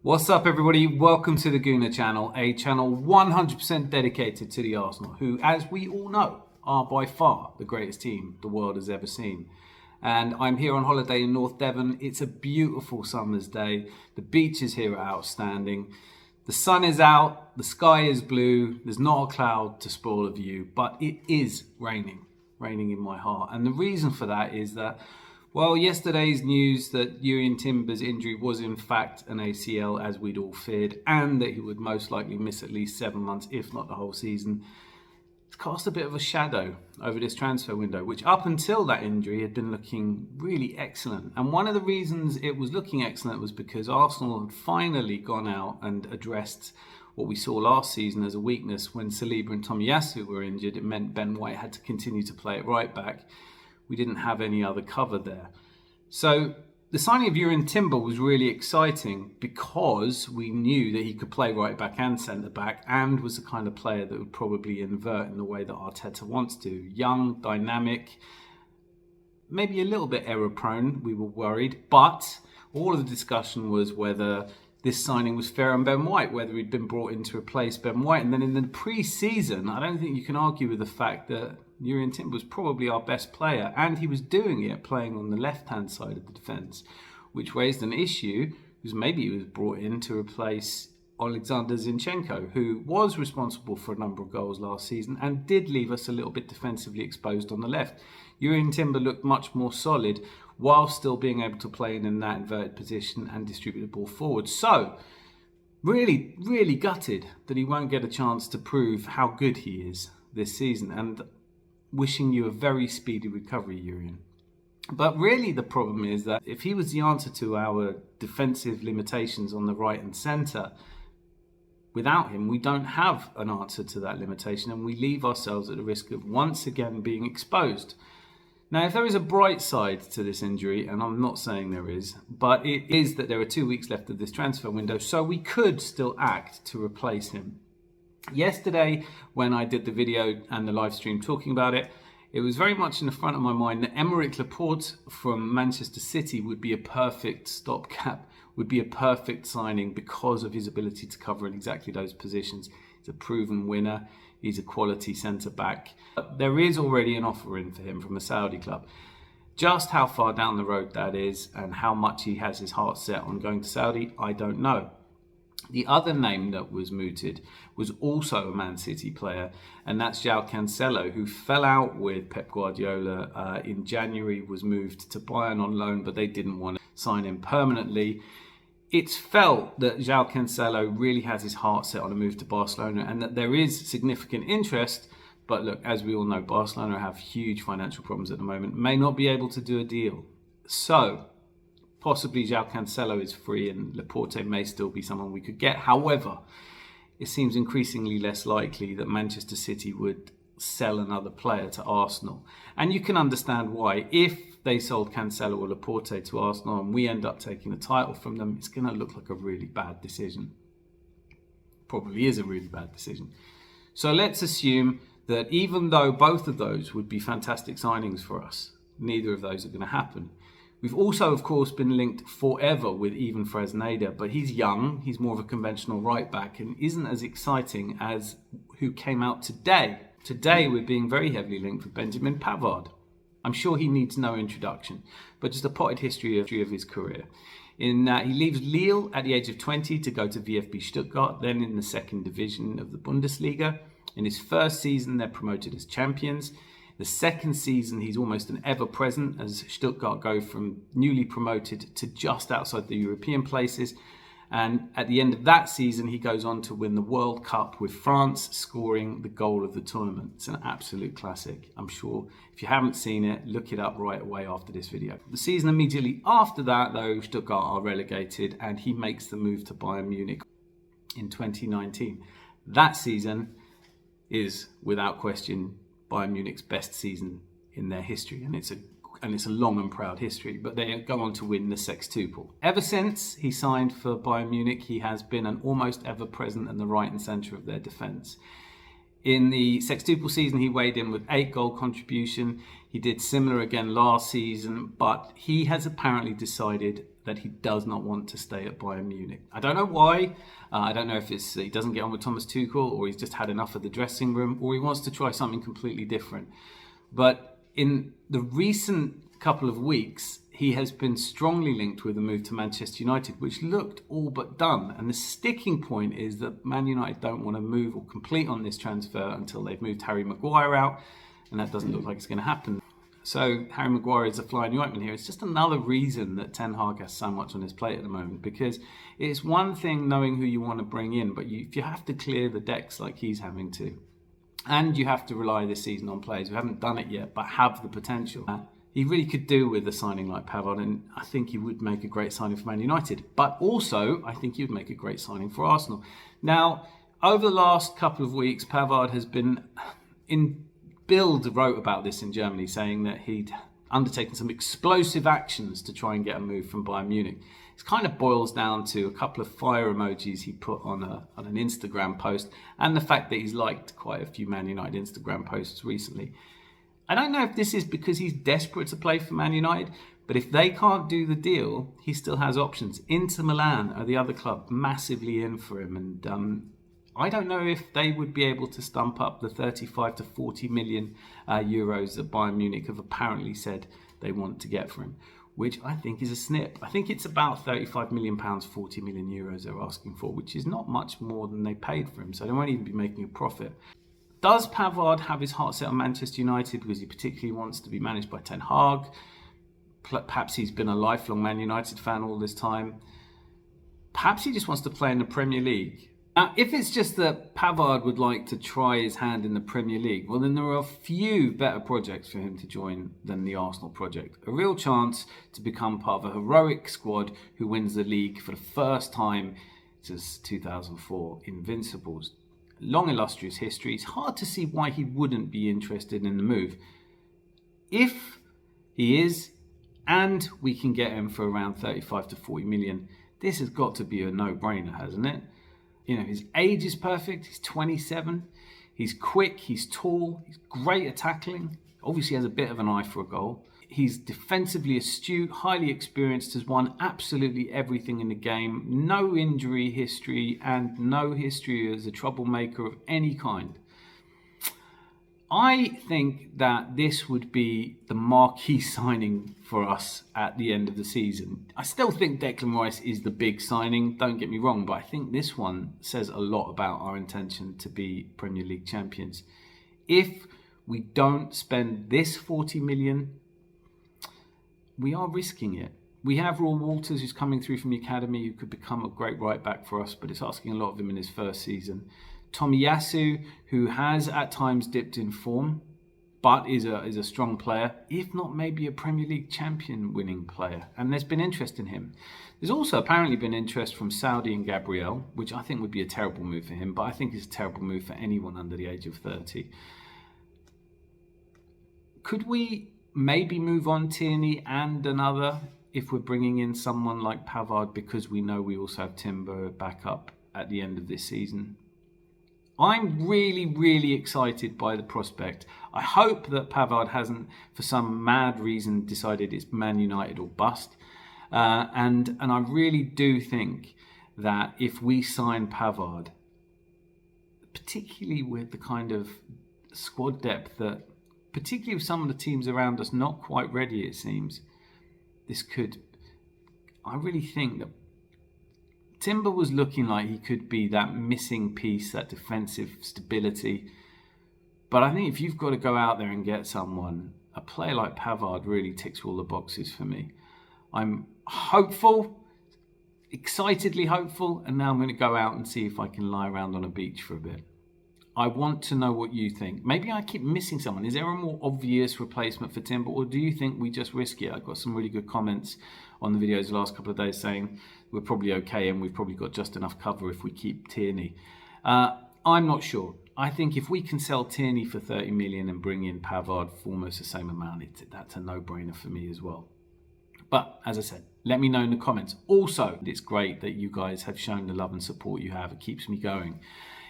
What's up, everybody? Welcome to the Gooner channel, a channel 100% dedicated to the Arsenal, who, as we all know, are by far the greatest team the world has ever seen. And I'm here on holiday in North Devon. It's a beautiful summer's day. The beaches here are outstanding. The sun is out, the sky is blue, there's not a cloud to spoil a view, but it is raining in my heart. And the reason for that is that, well, yesterday's news that Jurrien Timber's injury was in fact an ACL, as we'd all feared, and that he would most likely miss at least 7 months, if not the whole season, it's cast a bit of a shadow over this transfer window, which up until that injury had been looking really excellent. And one of the reasons it was looking excellent was because Arsenal had finally gone out and addressed what we saw last season as a weakness. When Saliba and Tomiyasu were injured, it meant Ben White had to continue to play at right back. We didn't have any other cover there. So the signing of Jurrien Timber was really exciting because we knew that he could play right back and centre back, and was the kind of player that would probably invert in the way that Arteta wants to. Young, dynamic, maybe a little bit error prone, we were worried, but all of the discussion was whether this signing was fair on Ben White, whether he'd been brought in to replace Ben White. And then in the pre-season, I don't think you can argue with the fact that Jurrien Timber was probably our best player, and he was doing it playing on the left-hand side of the defence, which raised an issue because maybe he was brought in to replace Alexander Zinchenko, who was responsible for a number of goals last season and did leave us a little bit defensively exposed on the left. Jurrien Timber looked much more solid while still being able to play in that inverted position and distribute the ball forward. So, really gutted that he won't get a chance to prove how good he is this season, and wishing you a very speedy recovery, Jurrien. But really the problem is that if he was the answer to our defensive limitations on the right and centre, without him we don't have an answer to that limitation, and we leave ourselves at the risk of once again being exposed. Now, if there is a bright side to this injury, and I'm not saying there is, but it is that there are 2 weeks left of this transfer window, so we could still act to replace him. Yesterday, when I did the video and the live stream talking about it, it was very much in the front of my mind that MIkel Arteta from Manchester City would be a perfect stopgap, would be a perfect signing because of his ability to cover in exactly those positions. He's a proven winner. He's a quality centre-back. There is already an offer in for him from a Saudi club. Just how far down the road that is and how much he has his heart set on going to Saudi, I don't know. The other name that was mooted was also a Man City player, and that's João Cancelo, who fell out with Pep Guardiola in January, was moved to Bayern on loan, but they didn't want to sign him permanently. It's felt that João Cancelo really has his heart set on a move to Barcelona, and that there is significant interest. But look, as we all know, Barcelona have huge financial problems at the moment, may not be able to do a deal. So possibly João Cancelo is free and Laporte may still be someone we could get. However, it seems increasingly less likely that Manchester City would sell another player to Arsenal. And you can understand why. If they sold Cancelo or Laporte to Arsenal and we end up taking the title from them, it's going to look like a really bad decision. Probably is a really bad decision. So let's assume that even though both of those would be fantastic signings for us, neither of those are going to happen. We've also, of course, been linked forever with Even Fresneda, but he's young, he's more of a conventional right back and isn't as exciting as who came out today. Today we're being very heavily linked with Benjamin Pavard. I'm sure he needs no introduction, but just a potted history of his career. He leaves Lille at the age of 20 to go to VfB Stuttgart, then in the second division of the Bundesliga. In his first season, they're promoted as champions. The second season, he's almost an ever-present as Stuttgart go from newly promoted to just outside the European places. And at the end of that season, he goes on to win the World Cup with France, scoring the goal of the tournament. It's an absolute classic. I'm sure if you haven't seen it, look it up right away after this video. The season immediately after that, though, Stuttgart are relegated and he makes the move to Bayern Munich in 2019. That season is, without question, Bayern Munich's best season in their history, and it's a long and proud history, but they go on to win the sextuple. Ever since he signed for Bayern Munich, he has been an almost ever-present in the right and centre of their defence. In the sextuple season, he weighed in with 8-goal contribution. He did similar again last season, but he has apparently decided that he does not want to stay at Bayern Munich. I don't know why. I don't know if it's he doesn't get on with Thomas Tuchel, or he's just had enough of the dressing room, or he wants to try something completely different. But in the recent couple of weeks, he has been strongly linked with a move to Manchester United, which looked all but done. And the sticking point is that Man United don't want to move or complete on this transfer until they've moved Harry Maguire out, and that doesn't look like it's going to happen. So Harry Maguire is a flying ointment here. It's just another reason that Ten Hag has so much on his plate at the moment, because it's one thing knowing who you want to bring in, but if you have to clear the decks like he's having to, and you have to rely this season on players who haven't done it yet but have the potential, he really could do with a signing like Pavard, and I think he would make a great signing for Man United. But also, I think he would make a great signing for Arsenal. Now, over the last couple of weeks, Pavard has been in... Bild wrote about this in Germany, saying that he'd undertaken some explosive actions to try and get a move from Bayern Munich. It kind of boils down to a couple of fire emojis he put on an Instagram post, and the fact that he's liked quite a few Man United Instagram posts recently. I don't know if this is because he's desperate to play for Man United, but if they can't do the deal, he still has options. Inter Milan are the other club massively in for him, and I don't know if they would be able to stump up the 35 to 40 million euros that Bayern Munich have apparently said they want to get for him, which I think is a snip. I think it's about 35 million pounds, 40 million euros they're asking for, which is not much more than they paid for him, so they won't even be making a profit. Does Pavard have his heart set on Manchester United because he particularly wants to be managed by Ten Hag? Perhaps he's been a lifelong Man United fan all this time. Perhaps he just wants to play in the Premier League. Now, if it's just that Pavard would like to try his hand in the Premier League, well, then there are a few better projects for him to join than the Arsenal project. A real chance to become part of a heroic squad who wins the league for the first time since 2004. Invincibles. Long illustrious history. It's hard to see why he wouldn't be interested in the move. If he is, and we can get him for around 35 to 40 million, this has got to be a no-brainer, hasn't it? You know, his age is perfect. He's 27. He's quick. He's tall. He's great at tackling. Obviously has a bit of an eye for a goal. He's defensively astute, highly experienced, has won absolutely everything in the game. No injury history and no history as a troublemaker of any kind. I think that this would be the marquee signing for us at the end of the season. I still think Declan Rice is the big signing, don't get me wrong, but I think this one says a lot about our intention to be Premier League champions. If we don't spend this 40 million, we are risking it. We have Raul Walters, who's coming through from the academy, who could become a great right back for us, but it's asking a lot of him in his first season. Tomiyasu, who has at times dipped in form, but is a strong player, if not maybe a Premier League champion winning player. And there's been interest in him. There's also apparently been interest from Saudi and Gabriel, which I think would be a terrible move for him, but I think it's a terrible move for anyone under the age of 30. Could we maybe move on Tierney and another if we're bringing in someone like Pavard, because we know we also have Timber back up at the end of this season? I'm really, really excited by the prospect. I hope that Pavard hasn't, for some mad reason, decided it's Man United or bust. And I really do think that if we sign Pavard, particularly with the kind of squad depth that, particularly with some of the teams around us not quite ready, it seems, I really think that Timber was looking like he could be that missing piece, that defensive stability. But I think if you've got to go out there and get someone, a player like Pavard really ticks all the boxes for me. I'm hopeful, excitedly hopeful, and now I'm going to go out and see if I can lie around on a beach for a bit. I want to know what you think. Maybe I keep missing someone. Is there a more obvious replacement for Timber, or do you think we just risk it? I've got some really good comments on the videos the last couple of days saying we're probably okay and we've probably got just enough cover if we keep Tierney. I'm not sure. I think if we can sell Tierney for 30 million and bring in Pavard for almost the same amount, that's a no-brainer for me as well. But as I said, let me know in the comments. Also, it's great that you guys have shown the love and support you have. It keeps me going.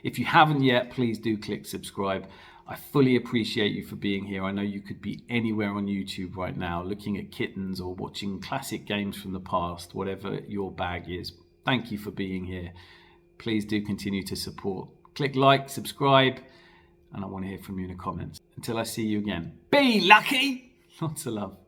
If you haven't yet, please do click subscribe. I fully appreciate you for being here. I know you could be anywhere on YouTube right now looking at kittens or watching classic games from the past, whatever your bag is. Thank you for being here. Please do continue to support. Click like, subscribe, and I want to hear from you in the comments. Until I see you again, be lucky. Lots of love.